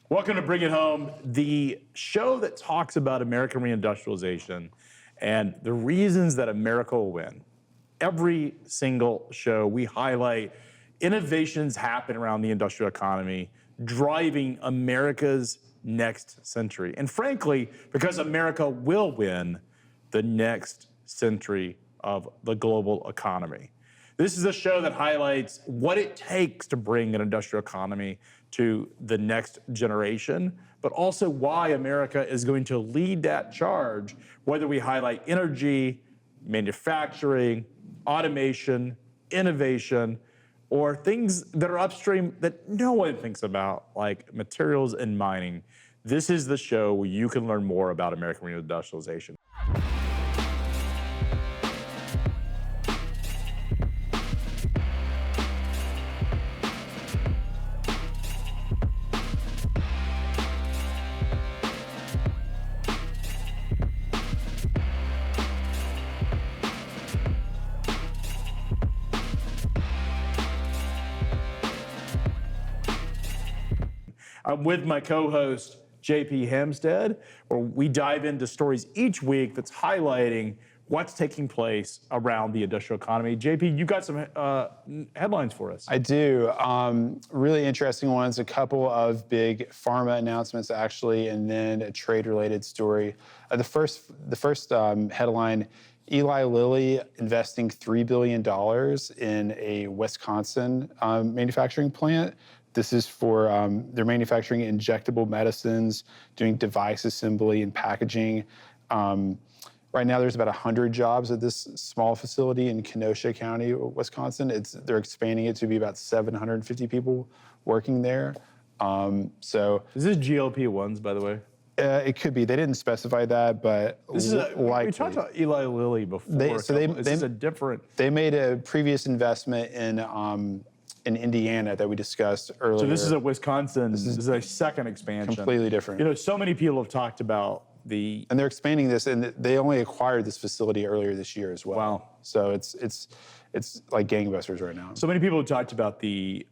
Welcome to Bring It Home, the show that talks about American reindustrialization and the reasons that America will win. Every single show, we highlight innovations happen around the industrial economy, driving America's next century. And frankly, because America will win the next century of the global economy. This is a show that highlights what it takes to bring an industrial economy to the next generation, but also why America is going to lead that charge, whether we highlight energy, manufacturing, automation, innovation, or things that are upstream that no one thinks about, like materials and mining. This is the show where you can learn more about American reindustrialization. I'm with my co-host, JP Hempstead, where we dive into stories each week that's highlighting what's taking place around the industrial economy. JP, you got some headlines for us. I do. Really interesting ones, a couple of big pharma announcements, actually, and then a trade-related story. The first headline, Eli Lilly investing $3 billion in a Wisconsin manufacturing plant. This is for, they're manufacturing injectable medicines, doing device assembly and packaging. Right now, there's about 100 jobs at this small facility in Kenosha County, Wisconsin. They're expanding it to be about 750 people working there. So is this GLP-1s, by the way? It could be. They didn't specify that, but this is we talked about Eli Lilly before. This is a different. They made a previous investment in Indiana that we discussed earlier. So this is a Wisconsin, this is a second expansion. Completely different. You know, so many people have talked about and they're expanding this, and they only acquired this facility earlier this year as well. Wow. So it's like gangbusters right now. So many people have talked about the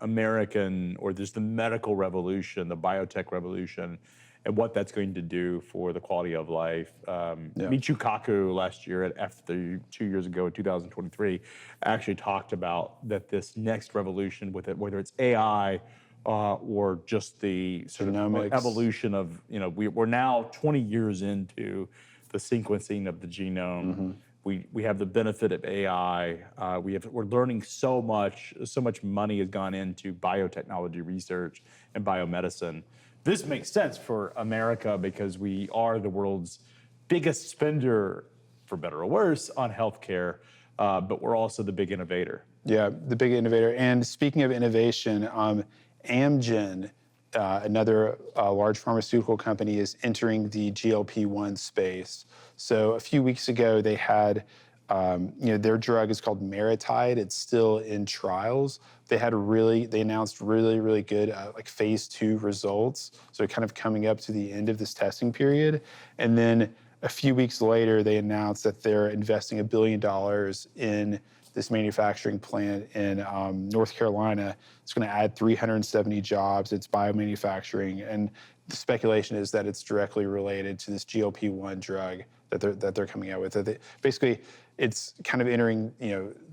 American, or there's the medical revolution, the biotech revolution, and what that's going to do for the quality of life. Michio Kaku last year after 2 years ago in 2023 actually talked about that this next revolution with it, whether it's AI or just the sort of evolution of, we're now 20 years into the sequencing of the genome. We have the benefit of AI. We're learning so much money has gone into biotechnology research and biomedicine. This makes sense for America because we are the world's biggest spender, for better or worse, on healthcare, but we're also the big innovator. Yeah, the big innovator. And speaking of innovation, Amgen, another large pharmaceutical company, is entering the GLP-1 space. So a few weeks ago, they had, their drug is called Maritide. It's still in trials. They announced really good phase 2 results. So kind of coming up to the end of this testing period. And then a few weeks later, they announced that they're investing $1 billion in this manufacturing plant in North Carolina. It's going to add 370 jobs. It's biomanufacturing, and the speculation is that it's directly related to this GLP-1 drug that they're coming out with. Basically, it's kind of entering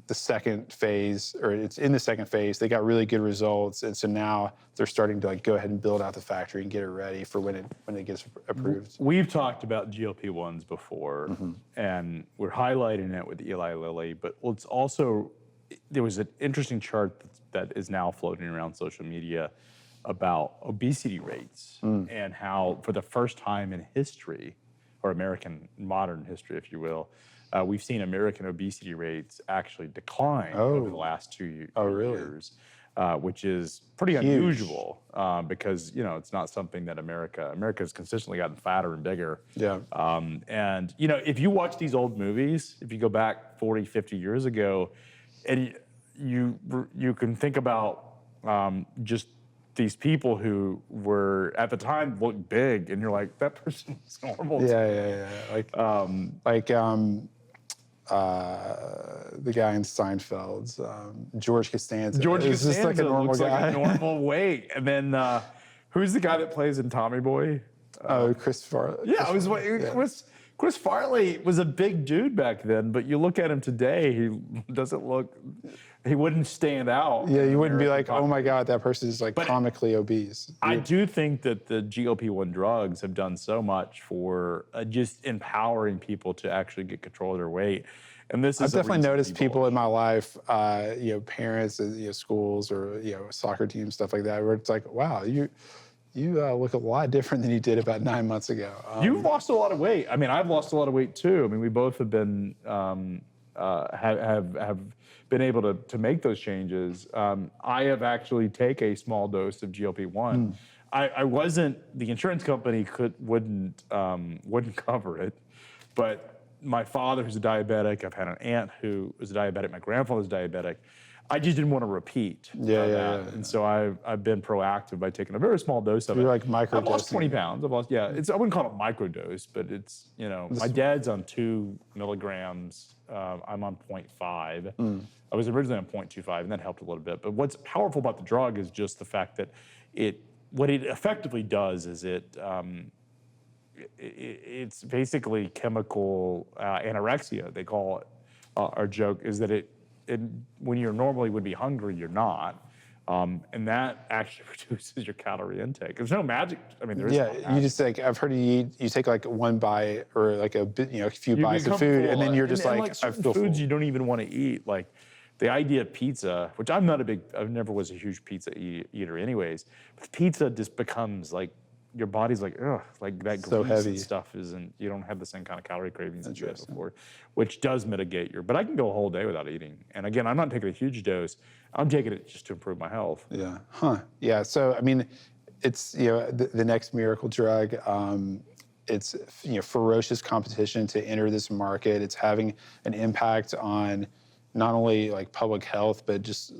the second phase, or it's in the second phase. They got really good results, and so now they're starting to go ahead and build out the factory and get it ready for when it gets approved. We've talked about GLP-1s before, and we're highlighting it with Eli Lilly, but it's also, there was an interesting chart that is now floating around social media about obesity rates and how, for the first time in history, or American modern history, if you will, we've seen American obesity rates actually decline over the last 2 years, which is pretty unusual because it's not something that America's consistently gotten fatter and bigger. Yeah. And if you watch these old movies, if you go back 40, 50 years ago, and you can think about just these people who were at the time looked big, and you're like, that person is normal. Yeah. The guy in Seinfeld, George Costanza. George Costanza just like a normal guy. Like a normal weight, and then Who's the guy that plays in Tommy Boy? Oh, Chris Farley. Yeah, Chris Farley was a big dude back then, but you look at him today, he wouldn't stand out. Yeah, in you wouldn't be like, American oh my God, that person is like But- comically obese. I do think that the GLP-1 drugs have done so much for just empowering people to actually get control of their weight. And this is I've definitely reason noticed people in my life, parents, schools or soccer teams, stuff like that, where it's like, wow, you look a lot different than you did about 9 months ago. You've lost a lot of weight. I mean, I've lost a lot of weight too. I mean, we both have been have been able to make those changes. I have actually take a small dose of GLP-1. I wasn't. The insurance company wouldn't cover it, but my father, who's a diabetic, I've had an aunt who was a diabetic. My grandfather's diabetic. I just didn't want to repeat that. And so I've been proactive by taking a very small dose of it. You're like microdosing. I've lost 20 pounds. I wouldn't call it a microdose, but it's, my dad's on 2 milligrams. I'm on 0.5. I was originally on 0.25, and that helped a little bit. But what's powerful about the drug is just the fact that what it effectively does is it's basically chemical anorexia, they call it. Our joke is that when you're normally would be hungry, you're not. And that actually reduces your calorie intake. There's no magic. I mean, there is. Yeah, you just like, I've heard you take like one bite or like a few bites of food, and then you're just and like, I certain feel foods full. you don't even want to eat. Like the idea of pizza, which I never was a huge pizza eater anyways. But pizza just becomes like, your body's like, ugh, like that So grease heavy. and stuff you don't have the same kind of calorie cravings that you had before, which does mitigate but I can go a whole day without eating. And again, I'm not taking a huge dose. I'm taking it just to improve my health. Yeah. Yeah. So, I mean, it's, the next miracle drug. It's, ferocious competition to enter this market. It's having an impact on not only like public health, but just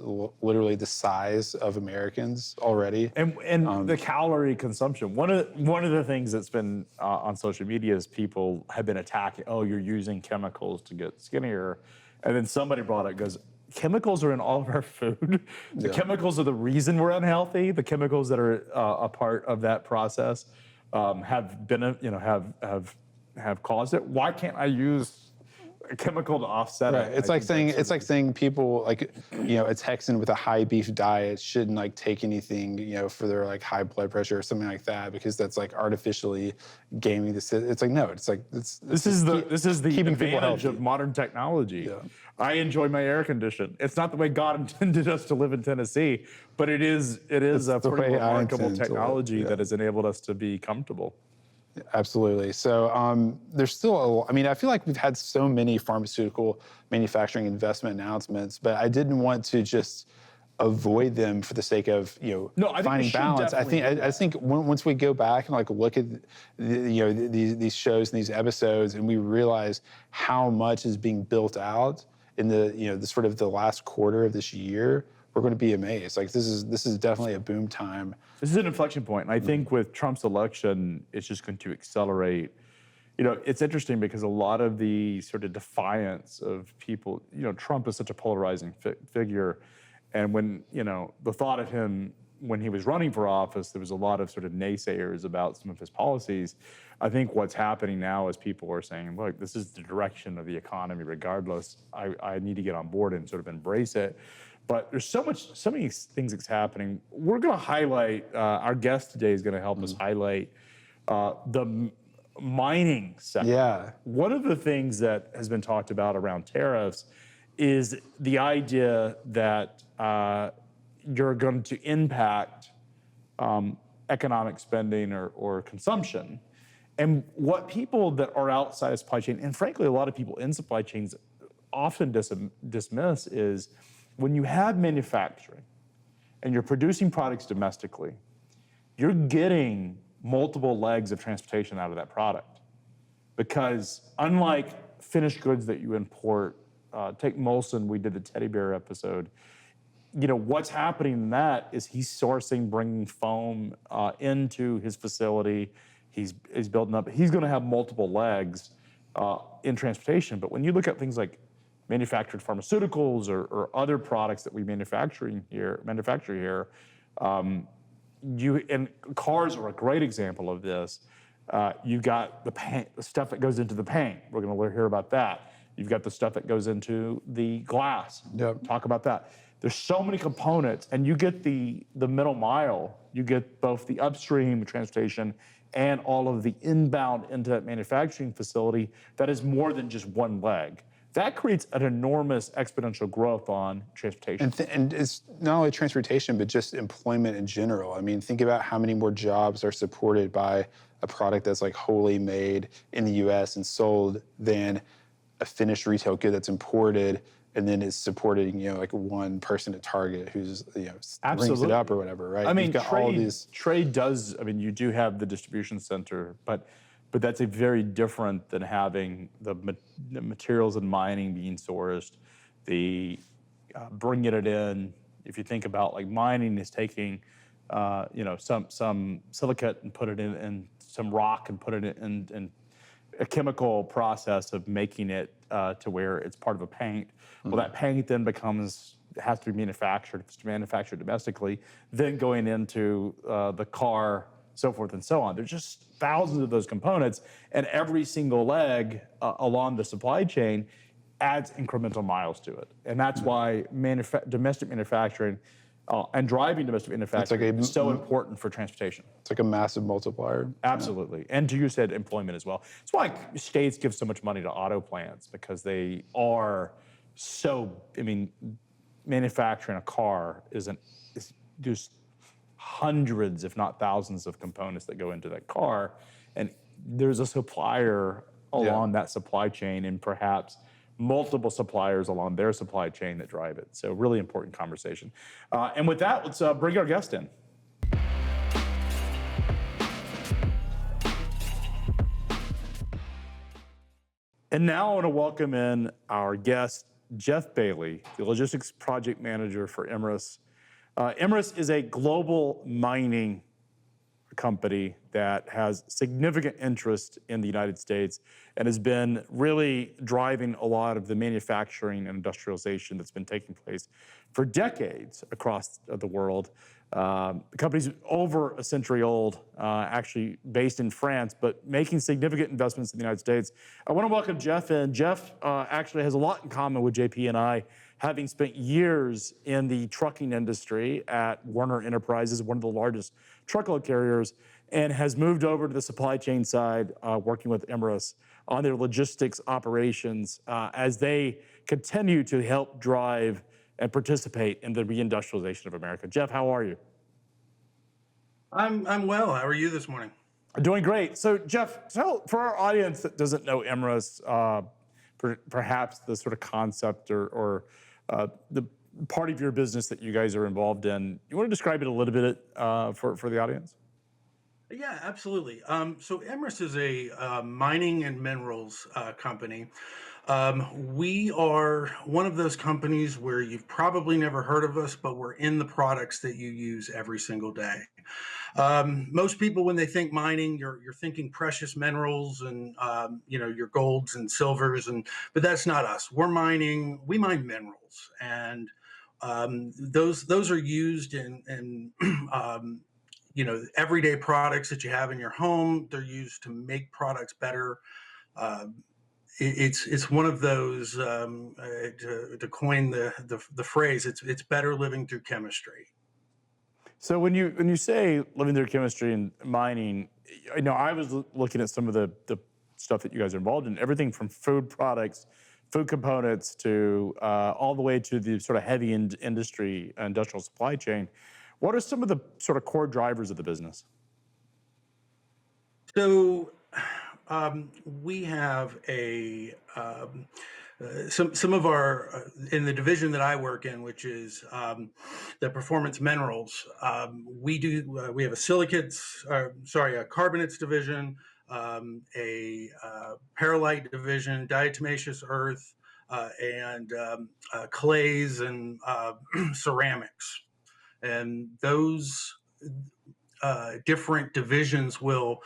literally the size of Americans already. And the calorie consumption. One of the things that's been on social media is people have been attacking, oh, you're using chemicals to get skinnier. And then somebody brought it, goes, chemicals are in all of our food. The chemicals are the reason we're unhealthy. The chemicals that are a part of that process have been, have caused it. Why can't I use a chemical to offset it? It's like saying people like, a Texan with a high beef diet shouldn't like take anything, for their like high blood pressure or something like that, because that's like artificially gaming the system. It's like, no, it's like, this is the keeping people advantage healthy. of modern technology. I enjoy my air condition. It's not the way God intended us to live in Tennessee, but it is a pretty remarkable technology that has enabled us to be comfortable. Absolutely. So there's still I feel like we've had so many pharmaceutical manufacturing investment announcements, but I didn't want to just avoid them for the sake of finding balance. I think once we go back and like look at these shows and these episodes, and we realize how much is being built out in the sort of the last quarter of this year, we're going to be amazed. Like this is definitely a boom time. This is an inflection point, and I think with Trump's election, it's just going to accelerate. It's interesting because a lot of the sort of defiance of people, Trump is such a polarizing figure, and when the thought of him when he was running for office, there was a lot of sort of naysayers about some of his policies. I think what's happening now is people are saying, look, this is the direction of the economy regardless. I need to get on board and sort of embrace it. But there's so many things that's happening. We're going to highlight, our guest today is going to help us highlight the mining sector. Yeah. One of the things that has been talked about around tariffs is the idea that you're going to impact economic spending or consumption. And what people that are outside of supply chain, and frankly, a lot of people in supply chains often dismiss is when you have manufacturing and you're producing products domestically, you're getting multiple legs of transportation out of that product. Because unlike finished goods that you import, take Molson, we did the teddy bear episode, what's happening in that is he's sourcing, bringing foam into his facility. He's building up. He's going to have multiple legs in transportation. But when you look at things like manufactured pharmaceuticals or other products that we manufacture here, and cars are a great example of this. You've got the paint, the stuff that goes into the paint. We're going to hear about that. You've got the stuff that goes into the glass. Yep. Talk about that. There's so many components, and you get the middle mile. You get both the upstream transportation and all of the inbound into that manufacturing facility that is more than just one leg. That creates an enormous exponential growth on transportation. And it's not only transportation, but just employment in general. I mean, think about how many more jobs are supported by a product that's like wholly made in the US and sold than a finished retail good that's imported and then is supporting, like one person at Target who's, rings it up or whatever, right? I mean, You've got all these... trade does, I mean, you do have the distribution center, but that's a very different than having the materials and mining being sourced, the bringing it in. If you think about like mining is taking, some silicate and put it in some rock and put it in a chemical process of making it to where it's part of a paint. Well, that paint then has to be manufactured. It's manufactured domestically, then going into the car, so forth and so on. There's just thousands of those components, and every single leg along the supply chain adds incremental miles to it. And that's why domestic manufacturing and driving domestic manufacturing is so important for transportation. It's like a massive multiplier. Absolutely. And you said employment as well. It's why states give so much money to auto plants, because they are manufacturing a car is just hundreds, if not thousands, of components that go into that car. And there's a supplier along that supply chain and perhaps multiple suppliers along their supply chain that drive it. So really important conversation. And with that, let's bring our guest in. And now I want to welcome in our guest, Geoff Bailey, the logistics project manager for Imerys. Imerys is a global mining company that has significant interest in the United States and has been really driving a lot of the manufacturing and industrialization that's been taking place for decades across the world. The company's over a century old, actually based in France, but making significant investments in the United States. I want to welcome Geoff in. Geoff actually has a lot in common with JP and I, having spent years in the trucking industry at Werner Enterprises, one of the largest truckload carriers, and has moved over to the supply chain side, working with Imerys on their logistics operations as they continue to help drive and participate in the reindustrialization of America. Geoff, how are you? I'm well. How are you this morning? Doing great. So, Geoff, tell for our audience that doesn't know Imerys, perhaps the sort of concept or the part of your business that you guys are involved in. You want to describe it a little bit for the audience? Yeah, absolutely. So Imerys is a mining and minerals company. We are one of those companies where you've probably never heard of us, but we're in the products that you use every single day. Most people, when they think mining, you're thinking precious minerals and your golds and silvers, but that's not us. We mine minerals, and those are used in everyday products that you have in your home. They're used to make products better. It's one of those, to coin the phrase, it's better living through chemistry. So when you say living through chemistry and mining, I was looking at some of the stuff that you guys are involved in, everything from food products, food components, to all the way to the sort of heavy industry, industrial supply chain. What are some of the sort of core drivers of the business? So we have some of our in the division that I work in, which is the performance minerals. We have a carbonates division, a perlite division, diatomaceous earth, and clays and ceramics. And those different divisions will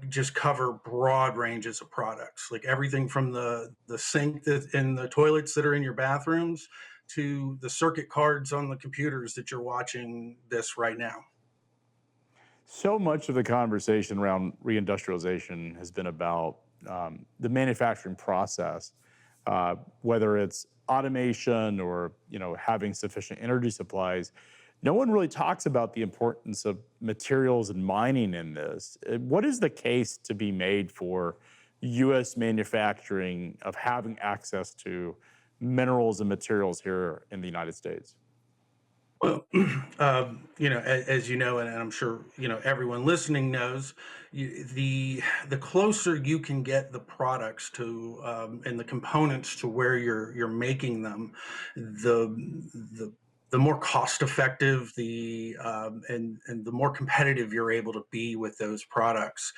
just cover broad ranges of products, like everything from the sink in the toilets that are in your bathrooms to the circuit cards on the computers that you're watching this right now. So much of the conversation around reindustrialization has been about the manufacturing process, whether it's automation or having sufficient energy supplies. No one really talks about the importance of materials and mining in this. What is the case to be made for U.S. manufacturing of having access to minerals and materials here in the United States? Well, as you know, and I'm sure everyone listening knows, the closer you can get the products to and the components to where you're making them, the the the more cost effective and the more competitive you're able to be with those products.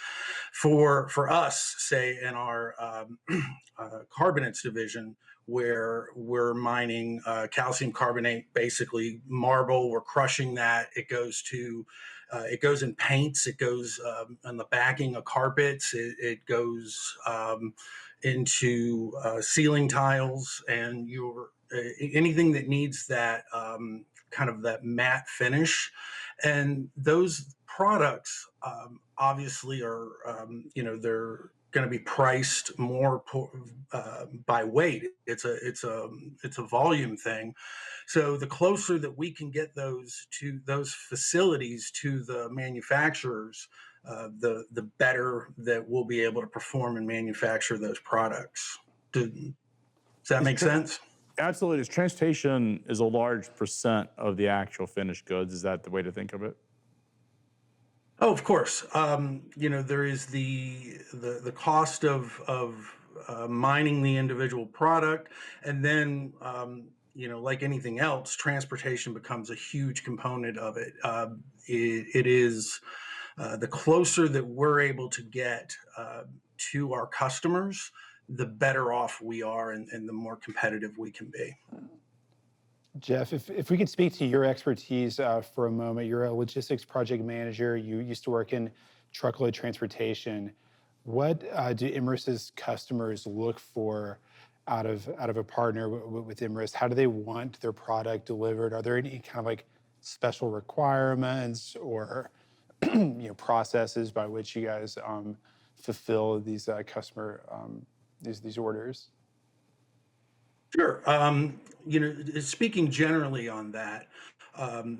For us, say in our carbonates division, where we're mining calcium carbonate, basically marble. We're crushing that. It goes in paints. It goes in the backing of carpets. It goes into ceiling tiles, and anything that needs that kind of that matte finish. And those products obviously are, they're going to be priced more by weight. It's a volume thing. So the closer that we can get those facilities to the manufacturers, the better that we'll be able to perform and manufacture those products. Does that Is make tra- sense? Absolutely. Is transportation is a large percent of the actual finished goods? Is that the way to think of it? Oh, of course. There is the cost of mining the individual product, and then like anything else, transportation becomes a huge component of it. It is the closer that we're able to get to our customers, the better off we are, and the more competitive we can be. Geoff, if we could speak to your expertise for a moment, you're a logistics project manager. You used to work in truckload transportation. What do Imerys's customers look for out of a partner with Imerys? How do they want their product delivered? Are there any kind of like special requirements or processes by which you guys fulfill these customer these orders? Sure. Speaking generally on that,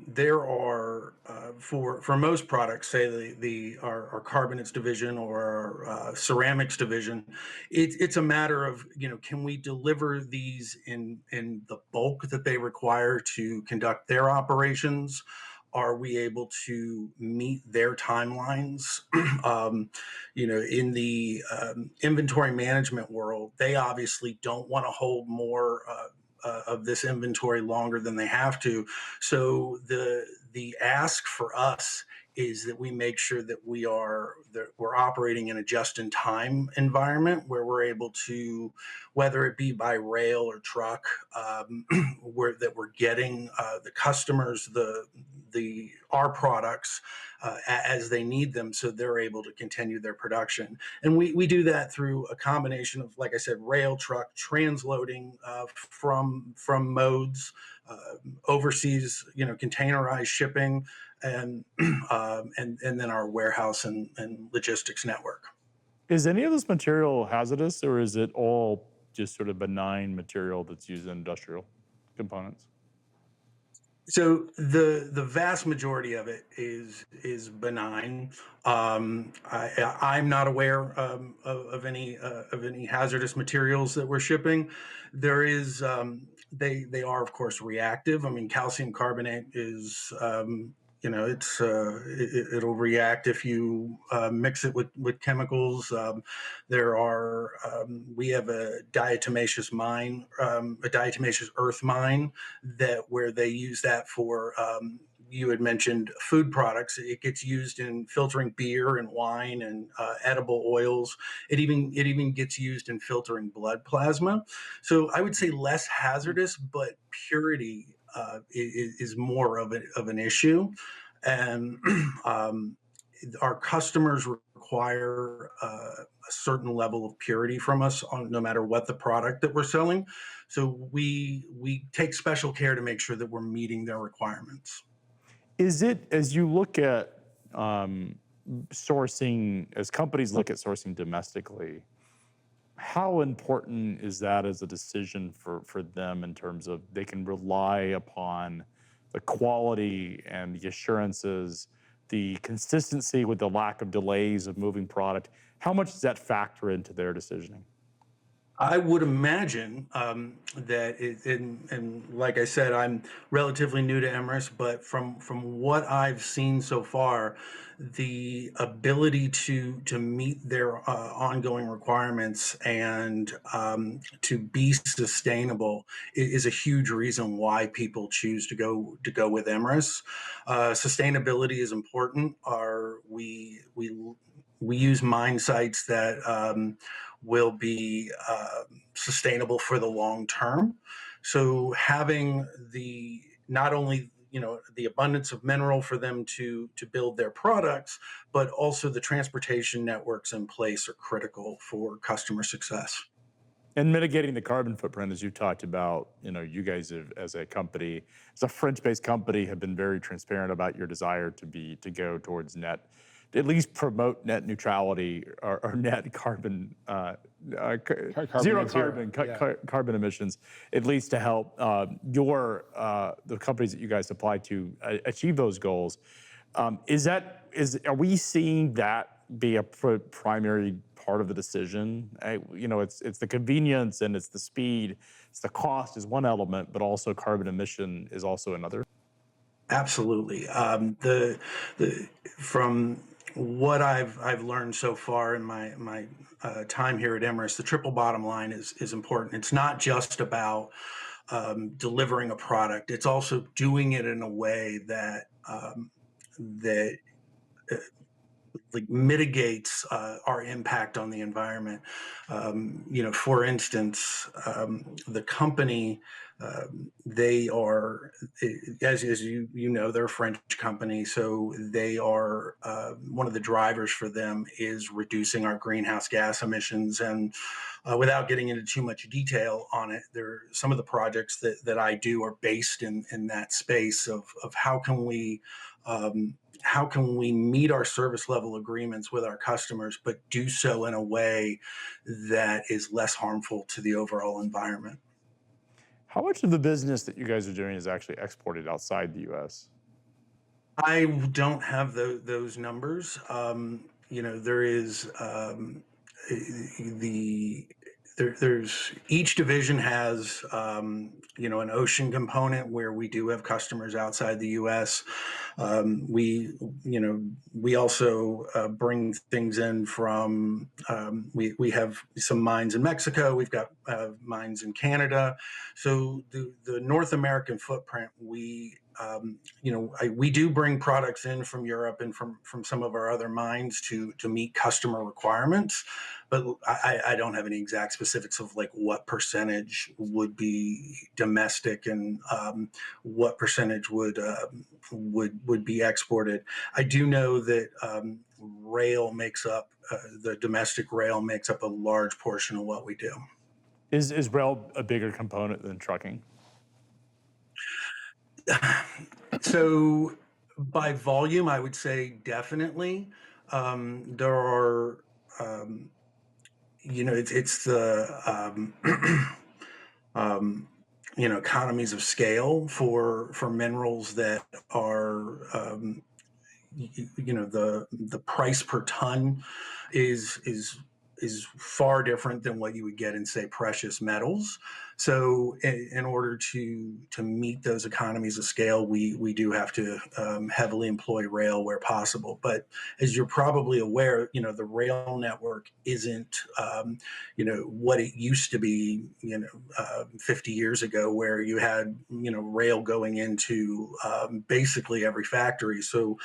there are for most products, say our carbonates division or our ceramics division, it's a matter of can we deliver these in the bulk that they require to conduct their operations? Are we able to meet their timelines? In the inventory management world, they obviously don't want to hold more of this inventory longer than they have to. So the ask for us is that we make sure that we're operating in a just-in-time environment where we're able to, whether it be by rail or truck, we're getting the customers our products as they need them, so they're able to continue their production. And we do that through a combination of, like I said, rail, truck, transloading from modes, overseas, containerized shipping, and and then our warehouse and logistics network. Is any of this material hazardous, or is it all just sort of benign material that's used in industrial components? So the vast majority of it is benign. I'm not aware of any hazardous materials that we're shipping. There is they are of course reactive. I mean, calcium carbonate is it'll react if you mix it with chemicals. We have a diatomaceous mine, a diatomaceous earth mine where they use that for you had mentioned food products. It gets used in filtering beer and wine and edible oils. It even gets used in filtering blood plasma. So I would say less hazardous, but purity is more of an issue. And our customers require a certain level of purity from us no matter what the product that we're selling. So we take special care to make sure that we're meeting their requirements. Is it, as you look at sourcing, as companies look at sourcing domestically, how important is that as a decision for them in terms of they can rely upon the quality and the assurances, the consistency with the lack of delays of moving product? How much does that factor into their decisioning? I would imagine that and like I said, I'm relatively new to Imerys, but from what I've seen so far, the ability to meet their ongoing requirements and to be sustainable is a huge reason why people choose to go with Imerys. Sustainability is important. We use mine sites that will be sustainable for the long term. So having the not only the abundance of mineral for them to build their products, but also the transportation networks in place are critical for customer success. And mitigating the carbon footprint, as you talked about, you guys have, as a company, as a French-based company, have been very transparent about your desire to go towards net, at least promote net neutrality or net carbon, zero carbon, carbon emissions, at least to help the companies that you guys supply to achieve those goals. Are we seeing that be a primary part of the decision? It's the convenience and it's the speed, it's the cost is one element, but also carbon emission is also another. Absolutely. From what I've learned so far in my time here at Imerys, the triple bottom line is important. It's not just about delivering a product; it's also doing it in a way that like mitigates our impact on the environment. For instance, the company, they are, as they're a French company, so they are one of the drivers for them is reducing our greenhouse gas emissions. And without getting into too much detail on it, some of the projects that I do are based in that space of how can we meet our service level agreements with our customers, but do so in a way that is less harmful to the overall environment? How much of the business that you guys are doing is actually exported outside the U.S.? I don't have those numbers. There is the there's each division has an ocean component where we do have customers outside the U.S. We also bring things in from we have some mines in Mexico. We've got mines in Canada. So the North American footprint, we do bring products in from Europe and from some of our other mines to meet customer requirements, but I don't have any exact specifics of like what percentage would be domestic and what percentage would be exported. I do know that rail makes up the domestic rail makes up a large portion of what we do. Is rail a bigger component than trucking? So by volume, I would say definitely. There are, it's the, economies of scale for minerals that are, the price per ton is far different than what you would get in, say, precious metals. So in order to meet those economies of scale, we do have to heavily employ rail where possible. But as you're probably aware, the rail network isn't what it used to be 50 years ago, where you had rail going into basically every factory. So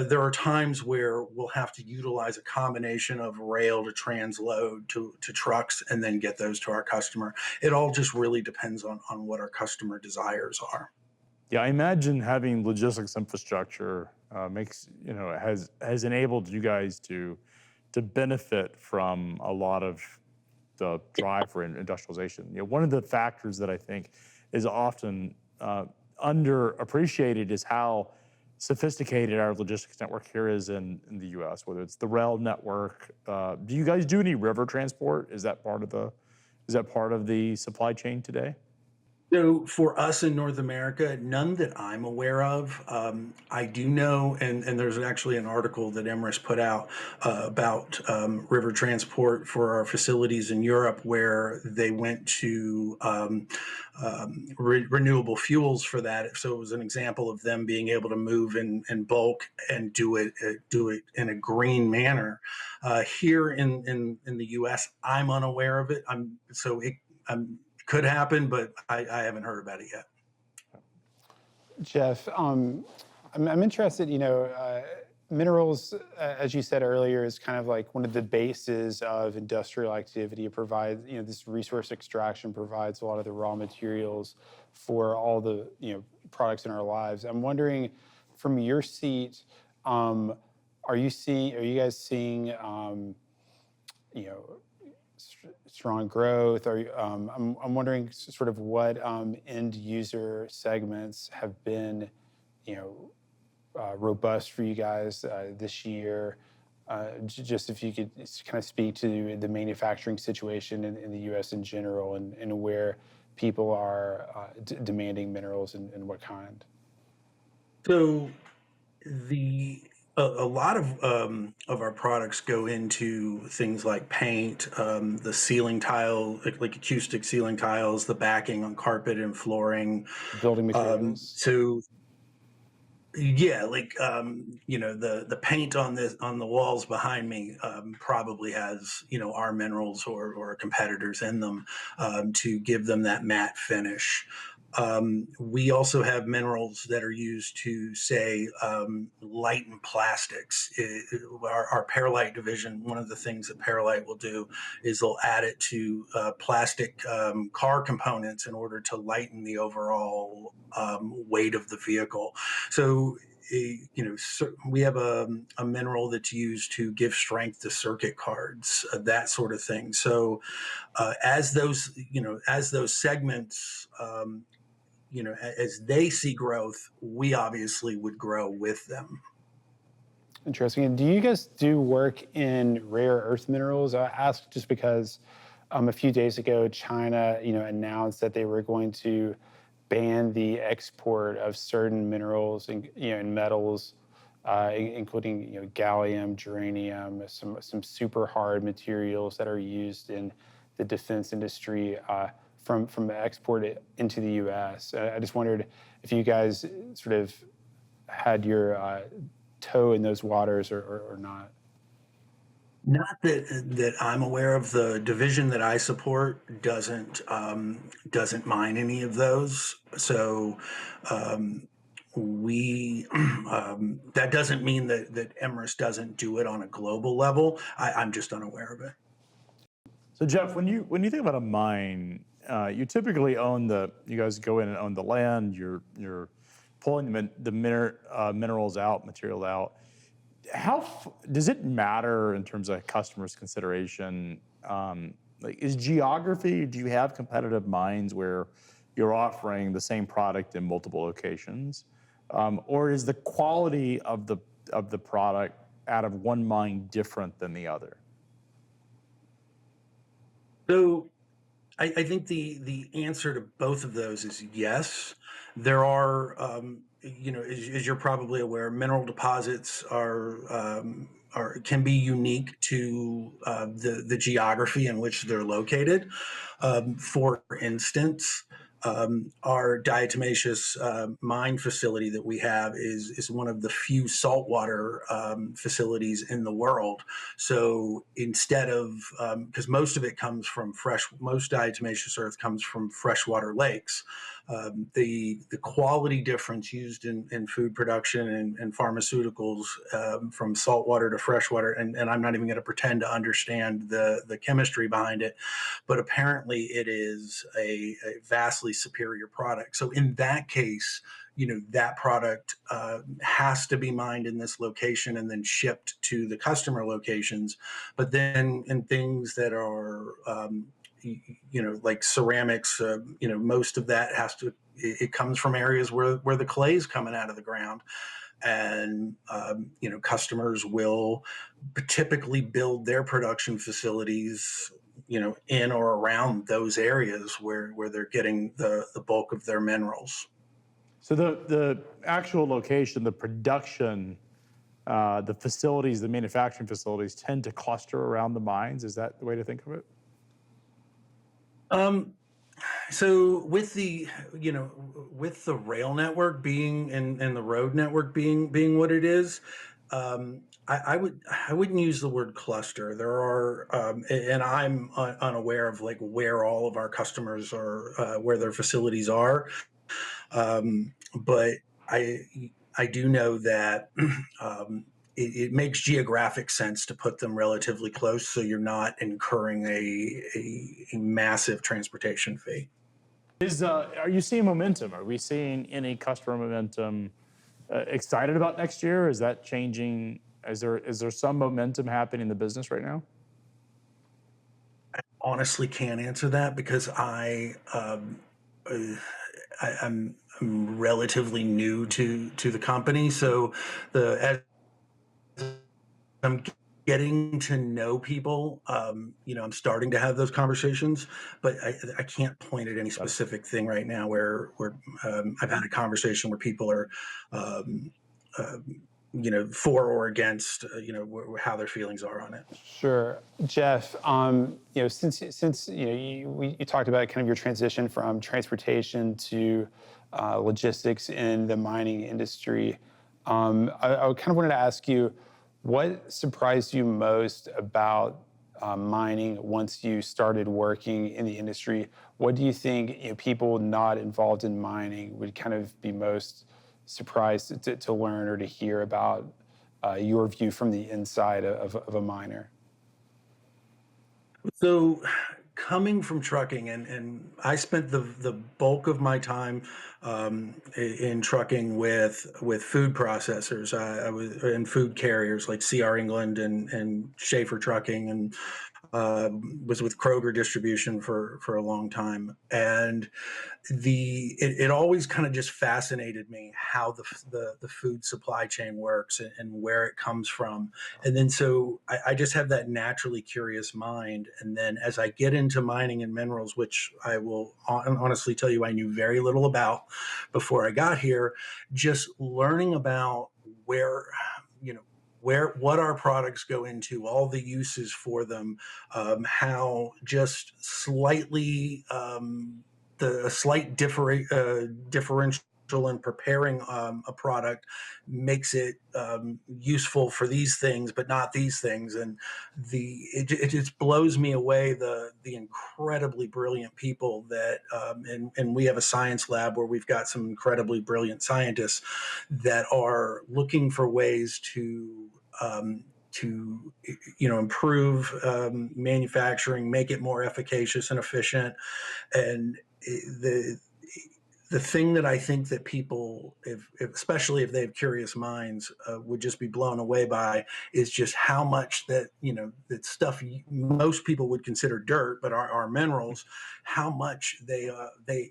there are times where we'll have to utilize a combination of rail to transload to trucks and then get those to our customer. It all just really depends on what our customer desires are. Yeah, I imagine having logistics infrastructure has enabled you guys to benefit from a lot of the drive for industrialization. One of the factors that I think is often underappreciated is how sophisticated our logistics network here is in the U.S., whether it's the rail network. Do you guys do any river transport? Is that part of the supply chain today? So for us in North America, none that I'm aware of. I do know, and there's actually an article that Imerys put out about river transport for our facilities in Europe, where they went to renewable fuels for that. So it was an example of them being able to move in bulk and do it in a green manner. Here in the U.S., I'm unaware of it. I'm could happen, but I haven't heard about it yet. Geoff, I'm interested, minerals, as you said earlier, is kind of like one of the bases of industrial activity. It provides, this resource extraction provides a lot of the raw materials for all the, products in our lives. I'm wondering, from your seat, are you guys seeing, strong growth? I'm wondering sort of what end user segments have been, robust for you guys this year. Just if you could kind of speak to the manufacturing situation in the U.S. in general, and where people are demanding minerals and what kind. So a lot of our products go into things like paint, the ceiling tile, like acoustic ceiling tiles, the backing on carpet and flooring. Building materials. So yeah, like the paint on the walls behind me probably has our minerals or competitors in them to give them that matte finish. We also have minerals that are used to, say, lighten plastics. Our Paralite division, one of the things that Paralite will do is they'll add it to plastic car components in order to lighten the overall weight of the vehicle. So we have a mineral that's used to give strength to circuit cards, that sort of thing. So as those segments, as they see growth, we obviously would grow with them. Interesting. And do you guys do work in rare earth minerals? I asked just because a few days ago, China, announced that they were going to ban the export of certain minerals and metals, including gallium, germanium, some super hard materials that are used in the defense industry from export into the U.S. I just wondered if you guys sort of had your toe in those waters or not. Not that I'm aware of. The division that I support doesn't mine any of those. So we that doesn't mean that Imerys doesn't do it on a global level. I'm just unaware of it. So Geoff, when you think about a mine, you typically you guys go in and own the land. You're pulling the materials out. Does it matter in terms of customers' consideration? Like, is geography? Do you have competitive mines where you're offering the same product in multiple locations, or is the quality of the product out of one mine different than the other? So I think the answer to both of those is yes. There are, as you're probably aware, mineral deposits can be unique to the geography in which they're located. For instance, our diatomaceous mine facility that we have is one of the few saltwater facilities in the world. So instead of, because most of it comes from most diatomaceous earth comes from freshwater lakes. The quality difference used in food production and pharmaceuticals from saltwater to freshwater, and I'm not even going to pretend to understand the chemistry behind it, but apparently it is a vastly superior product. So in that case, that product has to be mined in this location and then shipped to the customer locations. But then in things that are like ceramics, most of that it comes from areas where the clay is coming out of the ground. and customers will typically build their production facilities in or around those areas where they're getting the bulk of their minerals. So the actual location, the production, the facilities, the manufacturing facilities tend to cluster around the mines. Is that the way to think of it? So with the with the rail network being and the road network being what it is, I wouldn't use the word cluster. There are and I'm unaware of like where all of our customers are, where their facilities are, but I I do know that it makes geographic sense to put them relatively close, so you're not incurring a massive transportation fee. Are you seeing momentum? Are we seeing any customer momentum? Excited about next year? Is that changing? Is there some momentum happening in the business right now? Honestly, can't answer that because uh, I'm relatively new to the company, so the as I'm getting to know people, I'm starting to have those conversations, but I can't point at any Got it. specific thing right now where I've had a conversation where people are, um, uh, for or against, how their feelings are on it. Sure, Geoff. Since you talked about kind of your transition from transportation to logistics in the mining industry, I kind of wanted to ask you, what surprised you most about mining once you started working in the industry? What do you think people not involved in mining would kind of be most surprised to learn or to hear about your view from the inside of a miner? So, coming from trucking, and I spent the bulk of my time in trucking with food processors. I was in food carriers like CR England and Schaefer Trucking, and was with Kroger distribution for a long time. And it always kind of just fascinated me how the food supply chain works and where it comes from. And then so I just have that naturally curious mind. And then as I get into mining and minerals, which I will honestly tell you I knew very little about before I got here, just learning about where you know what our products go into, all the uses for them, how just slightly a slight differential in preparing a product makes it useful for these things, but not these things. And it just blows me away the incredibly brilliant people that and we have a science lab where we've got some incredibly brilliant scientists that are looking for ways to improve manufacturing, make it more efficacious and efficient. And the the thing that I think that people, especially if they have curious minds, would just be blown away by is just how much that stuff most people would consider dirt, but our minerals, how much they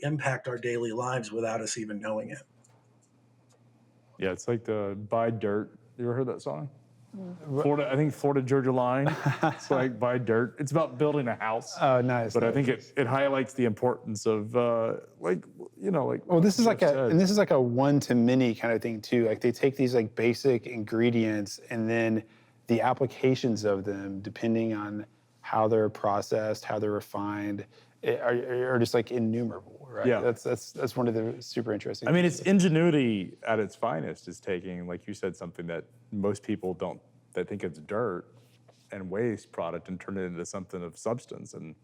impact our daily lives without us even knowing it. Yeah, it's like the Buy Dirt. You ever heard that song? Florida, I think Florida Georgia Line. It's like Buy Dirt. It's about building a house. Oh, nice. But I nice. think it highlights the importance of like Well, this is Jeff like a, said. and this is like a one to many kind of thing too. Like they take these like basic ingredients and then the applications of them, depending on how they're processed, how they're refined, are just like innumerable, right? Yeah. That's one of the super interesting. I mean, things. it's ingenuity at its finest is taking, like you said, something that most people don't, they think it's dirt and waste product and turn it into something of substance. And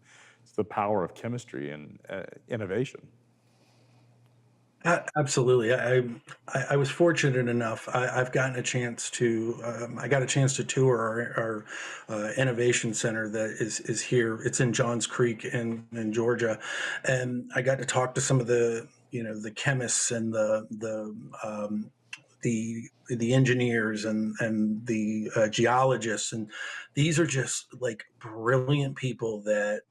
it's the power of chemistry and innovation. Absolutely. I was fortunate enough. I've gotten a chance to. I got a chance to tour our innovation center that is here. It's in Johns Creek in Georgia, and I got to talk to some of the chemists and the engineers and the geologists, and these are just like brilliant people that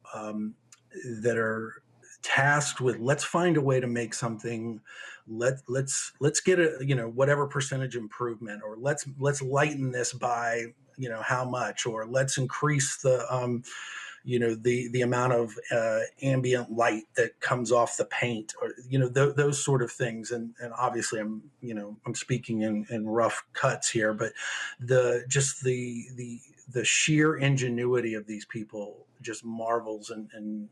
are tasked with, let's find a way to make something, let's get a, whatever percentage improvement, or let's lighten this by, how much, or let's increase the amount of ambient light that comes off the paint, or those sort of things. And obviously I'm speaking in rough cuts here, but the sheer ingenuity of these people just marvels and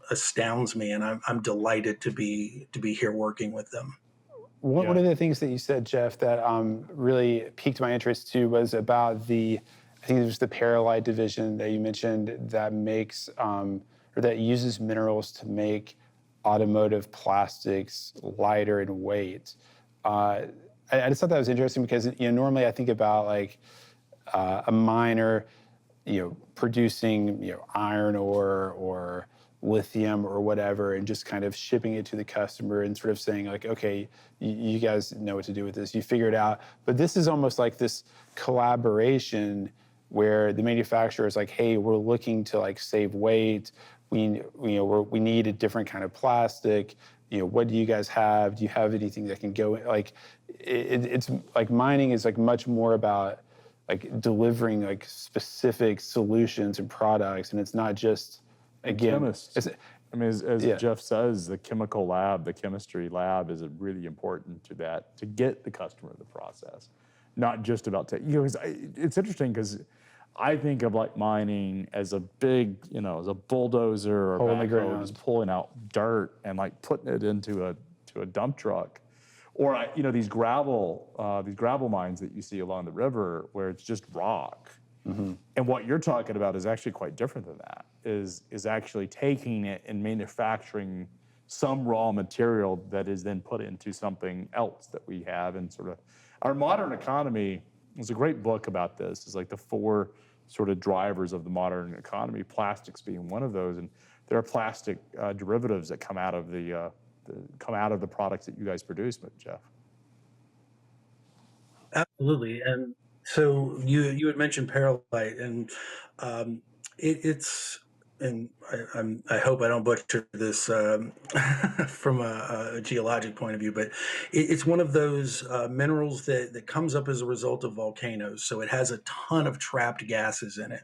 astounds me, and I'm delighted to be here working with them. One Yeah. of the things that you said, Geoff, that really piqued my interest too was about I think it was the Paralite division that you mentioned that makes, or that uses minerals to make automotive plastics lighter in weight. I just thought that was interesting because, normally I think about like a miner, producing, iron ore or lithium or whatever, and just kind of shipping it to the customer and sort of saying like, okay, you guys know what to do with this, you figure it out. But this is almost like this collaboration where the manufacturer is like, hey, we're looking to like save weight. We need a different kind of plastic. What do you guys have? Do you have anything that can go like? It's like mining is like much more about like delivering like specific solutions and products, and it's not just again. Chemists. I mean, as Yeah. Geoff says, the chemical lab, the chemistry lab is really important to that, to get the customer the process, not just about it's interesting because I think of like mining as a big, as a bulldozer or Hole in the backhoe, ground. just pulling out dirt and like putting it into a dump truck, or these gravel mines that you see along the river where it's just rock. Mm-hmm. And what you're talking about is actually quite different than that. Is actually taking it and manufacturing some raw material that is then put into something else that we have. And sort of our modern economy, there's a great book about this. It's like the 4 sort of drivers of the modern economy, plastics being one of those. And there are plastic derivatives that come out of the products that you guys produce, but Geoff. Absolutely. And so you had mentioned Paralite, and it's and I hope I don't butcher this from a geologic point of view, but it's one of those minerals that comes up as a result of volcanoes. So it has a ton of trapped gases in it,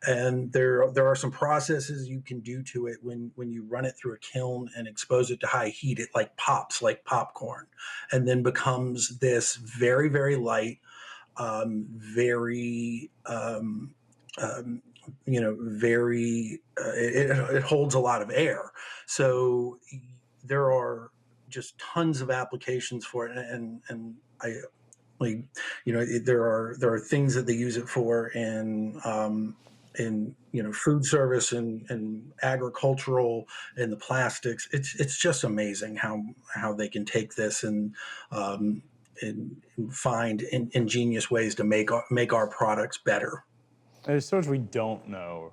and there are some processes you can do to it when you run it through a kiln and expose it to high heat. It like pops like popcorn, and then becomes this very, very light, very very it holds a lot of air. So there are just tons of applications for it, and I like there are things that they use it for in food service and agricultural and the plastics. It's just amazing how they can take this um, and find ingenious ways to make our products better. There's so much we don't know,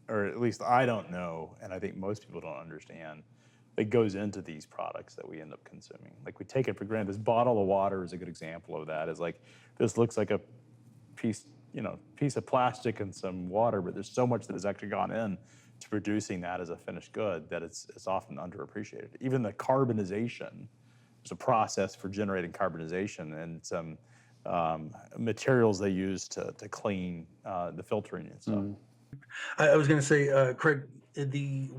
or at least I don't know, and I think most people don't understand, that goes into these products that we end up consuming. Like we take it for granted. This bottle of water is a good example of that. Is like, this looks like a piece of plastic and some water, but there's so much that has actually gone in to producing that as a finished good that it's often underappreciated. Even the carbonization, there's a process for generating carbonization and some materials they use to clean the filtering and stuff. I was going to say, Craig,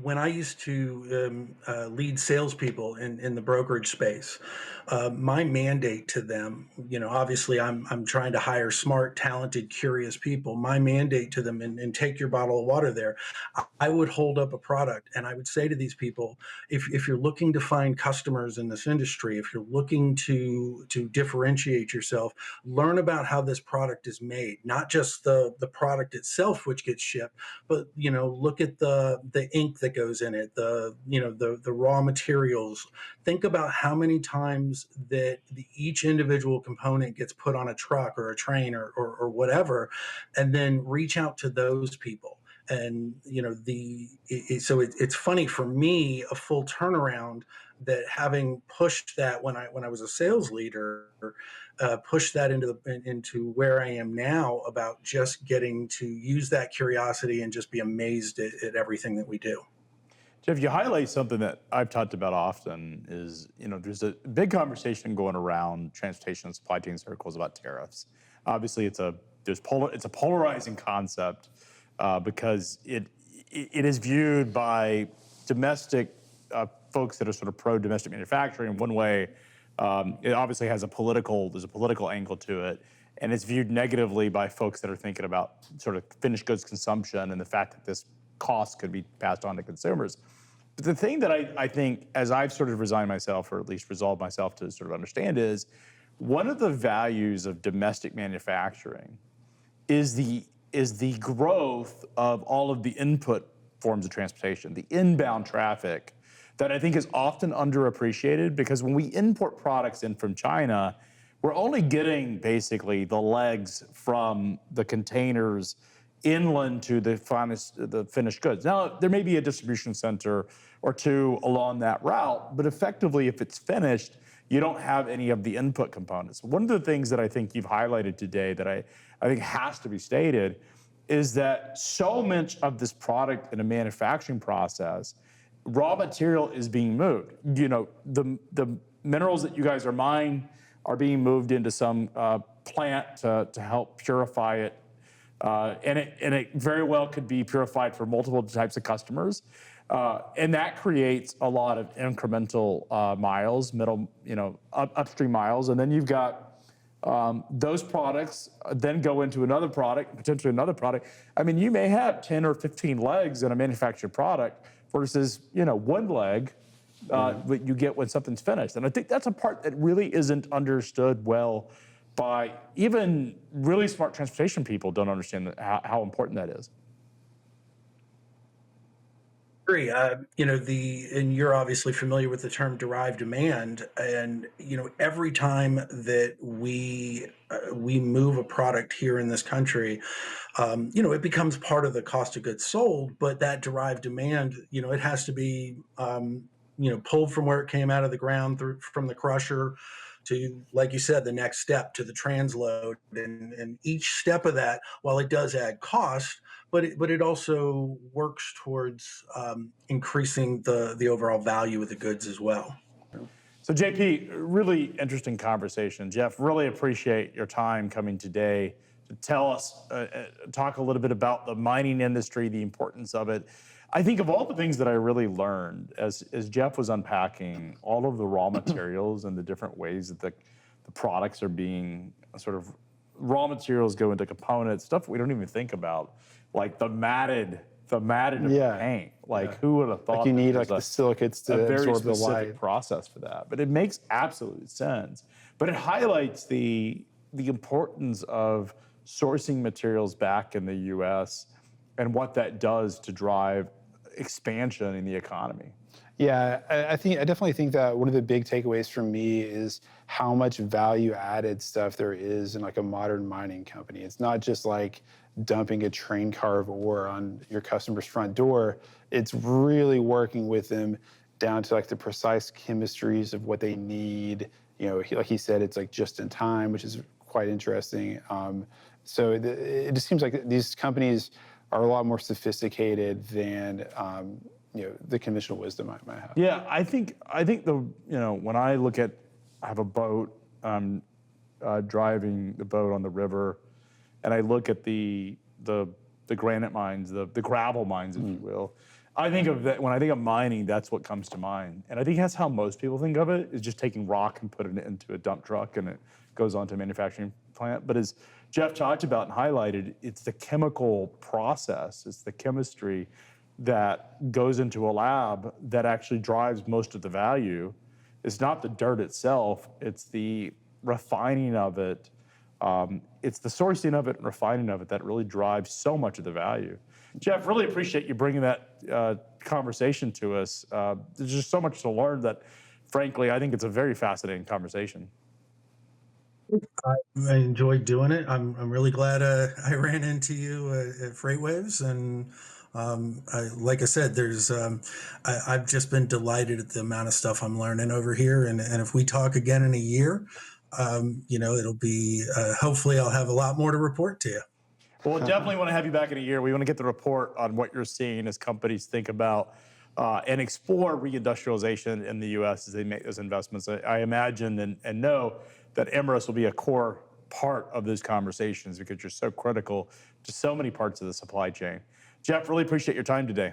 when I used to lead salespeople in the brokerage space, my mandate to them, obviously I'm trying to hire smart, talented, curious people. My mandate to them, and take your bottle of water there, I would hold up a product and I would say to these people, if you're looking to find customers in this industry, if you're looking to differentiate yourself, learn about how this product is made, not just the product itself, which gets shipped, but look at the ink that goes in it, the raw materials. Think about how many times that each individual component gets put on a truck or a train or whatever, and then reach out to those people. And it's funny for me, a full turnaround, that having pushed that when I was a sales leader, push that into where I am now, about just getting to use that curiosity and just be amazed at everything that we do. Jeff, you highlight something that I've talked about often is, there's a big conversation going around transportation and supply chain circles about tariffs. Obviously, it's a polarizing concept because it is viewed by domestic folks that are sort of pro-domestic manufacturing in one way. It obviously there's a political angle to it, and it's viewed negatively by folks that are thinking about sort of finished goods consumption and the fact that this cost could be passed on to consumers. But the thing that I think, as I've sort of resigned myself, or at least resolved myself to sort of understand, is one of the values of domestic manufacturing is the growth of all of the input forms of transportation, the inbound traffic, that I think is often underappreciated, because when we import products in from China, we're only getting basically the legs from the containers inland to the finished goods. Now, there may be a distribution center or two along that route, but effectively, if it's finished, you don't have any of the input components. One of the things that I think you've highlighted today that I think has to be stated is that so much of this product in a manufacturing process, raw material is being moved. The minerals that you guys are mining are being moved into some plant to help purify it. And it very well could be purified for multiple types of customers. And that creates a lot of incremental miles, upstream miles. And then you've got those products then go into another product, potentially another product. I mean, you may have 10 or 15 legs in a manufactured product versus, one leg that you get when something's finished. And I think that's a part that really isn't understood well by even really smart transportation people. Don't understand how important that is. Agree. And you're obviously familiar with the term derived demand, and every time that we move a product here in this country, it becomes part of the cost of goods sold. But that derived demand, it has to be, pulled from where it came out of the ground from the crusher to, like you said, the next step to the transload, and each step of that, while it does add cost, but it also works towards increasing the overall value of the goods as well. So JP, really interesting conversation. Jeff, really appreciate your time coming today to tell us, talk a little bit about the mining industry, the importance of it. I think of all the things that I really learned as Jeff was unpacking all of the raw materials and the different ways that the products are being sort of, raw materials go into components, stuff we don't even think about, like the matted paint. Who would have thought you need the silicates to very absorb the specific light process for that? But it makes absolute sense. But it highlights the importance of sourcing materials back in the U.S. and what that does to drive expansion in the economy. Yeah, I definitely think that one of the big takeaways from me is how much value added stuff there is in a modern mining company. It's not just like dumping a train car of ore on your customer's front door. It's really working with them down to the precise chemistries of what they need. Like he said, it's just in time, which is quite interesting. So it just seems like these companies are a lot more sophisticated than the conventional wisdom I might have. Yeah, I think when I look at, I have a boat, driving the boat on the river, and I look at the granite mines, the gravel mines, if you will. I think of that when I think of mining. That's what comes to mind, and I think that's how most people think of it: is just taking rock and putting it into a dump truck, and it goes onto a manufacturing plant. But as Jeff talked about and highlighted, it's the chemical process, it's the chemistry that goes into a lab that actually drives most of the value. It's not the dirt itself, it's the refining of it. It's the sourcing of it and refining of it that really drives so much of the value. Jeff, really appreciate you bringing that conversation to us. There's just so much to learn that, frankly, I think it's a very fascinating conversation. I enjoyed doing it. I'm really glad I ran into you at FreightWaves, and like I said, I've just been delighted at the amount of stuff I'm learning over here. And if we talk again in a year, it'll be hopefully I'll have a lot more to report to you. Well, we'll definitely want to have you back in a year. We want to get the report on what you're seeing as companies think about and explore reindustrialization in the U.S. as they make those investments. I imagine and know that Imerys will be a core part of those conversations because you're so critical to so many parts of the supply chain. Geoff, really appreciate your time today.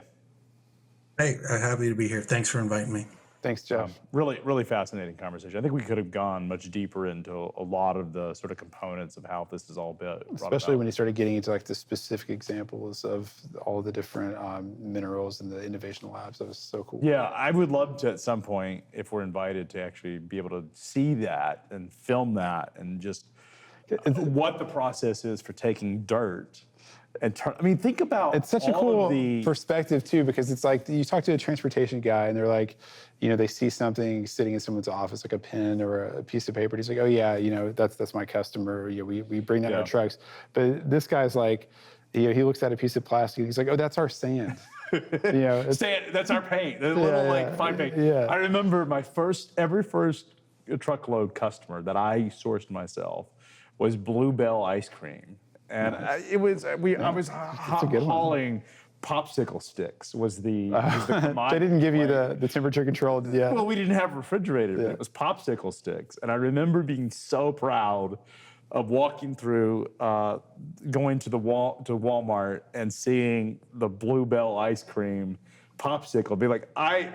Hey, happy to be here. Thanks for inviting me. Thanks, Geoff. Really, really fascinating conversation. I think we could have gone much deeper into a lot of the sort of components of how this is all built. Especially when you started getting into like the specific examples of all the different minerals and the innovation labs. That was so cool. Yeah, I would love to at some point, if we're invited, to actually be able to see that and film that and just what the process is for taking dirt. And I mean, think about it's such a cool perspective too, because it's like you talk to a transportation guy and they're like, you know, they see something sitting in someone's office, like a pen or a piece of paper. And he's like, oh yeah, you know, that's my customer. You know, we bring that in our trucks. But this guy's like, you know, he looks at a piece of plastic and he's like, oh, that's our sand. You know, sand, that's our paint. The little like fine paint. Yeah. I remember my first truckload customer that I sourced myself was Bluebell ice cream. And I was hauling popsicle sticks was the commodity. They didn't give you the temperature controlled yet. Well, we didn't have refrigerators. It was popsicle sticks. And I remember being so proud of walking through, going to Walmart and seeing the Bluebell ice cream popsicle, be like, I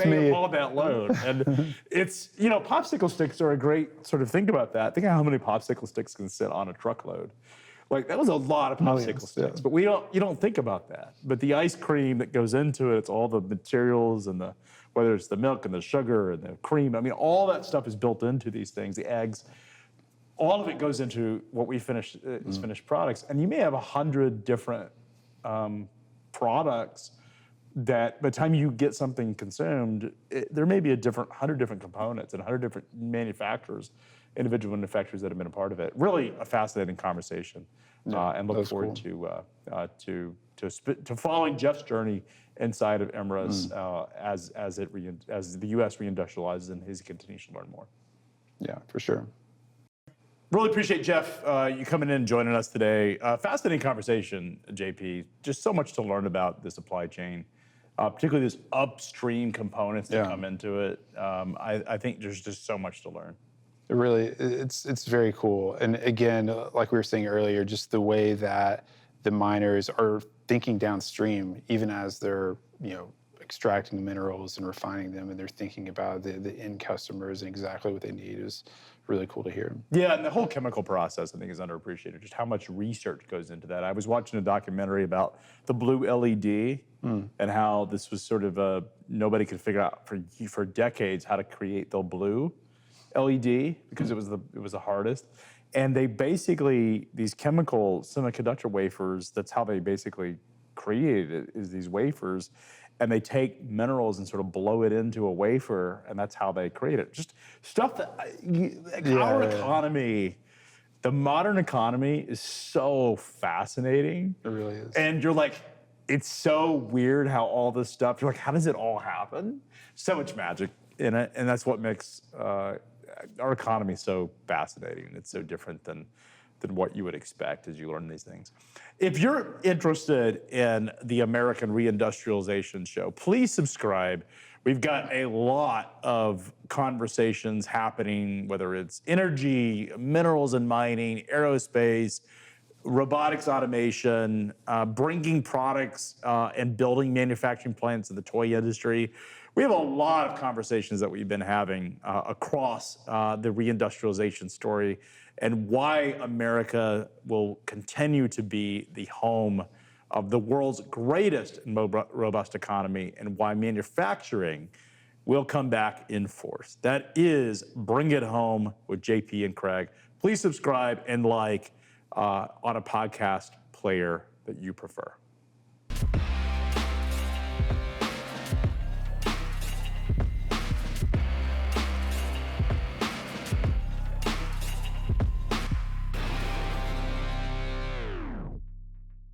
may have hauled that load. And it's, you know, popsicle sticks are a great sort of think about that. Think of how many popsicle sticks can sit on a truckload. Like that was a lot of popsicle sticks, but you don't think about that. But the ice cream that goes into it, it's all the materials and whether it's the milk and the sugar and the cream. I mean, all that stuff is built into these things. The eggs, all of it goes into what we finish as finished products. And you may have 100 different products that by the time you get something consumed, there may be 100 different components and 100 different manufacturers, individual manufacturers that have been a part of it. Really a fascinating conversation, and look forward to following Geoff's journey inside of Imerys as the U.S. reindustrializes and he continues to learn more. Yeah, for sure. Really appreciate Geoff you coming in and joining us today. Fascinating conversation, JP. Just so much to learn about the supply chain, particularly these upstream components that come into it. I think there's just so much to learn. It really, it's very cool. And again, like we were saying earlier, just the way that the miners are thinking downstream, even as they're, you know, extracting the minerals and refining them, and they're thinking about the end customers and exactly what they need is really cool to hear. Yeah, and the whole chemical process, I think, is underappreciated, just how much research goes into that. I was watching a documentary about the blue LED and how this was sort of nobody could figure out for decades how to create the blue LED because it was the hardest. And they basically, these chemical semiconductor wafers, that's how they basically created it, is these wafers. And they take minerals and sort of blow it into a wafer, and that's how they create it. Just stuff that our economy, the modern economy, is so fascinating. It really is. And you're like, it's so weird how all this stuff, you're like, how does it all happen? So much magic in it, and that's what makes our economy so fascinating. It's so different than what you would expect as you learn these things. If you're interested in the American Reindustrialization Show, please subscribe. We've got a lot of conversations happening, whether it's energy, minerals and mining, aerospace, robotics automation, bringing products and building manufacturing plants in the toy industry. We have a lot of conversations that we've been having across the reindustrialization story and why America will continue to be the home of the world's greatest and most robust economy, and why manufacturing will come back in force. That is Bring It Home with JP and Craig. Please subscribe and like on a podcast player that you prefer.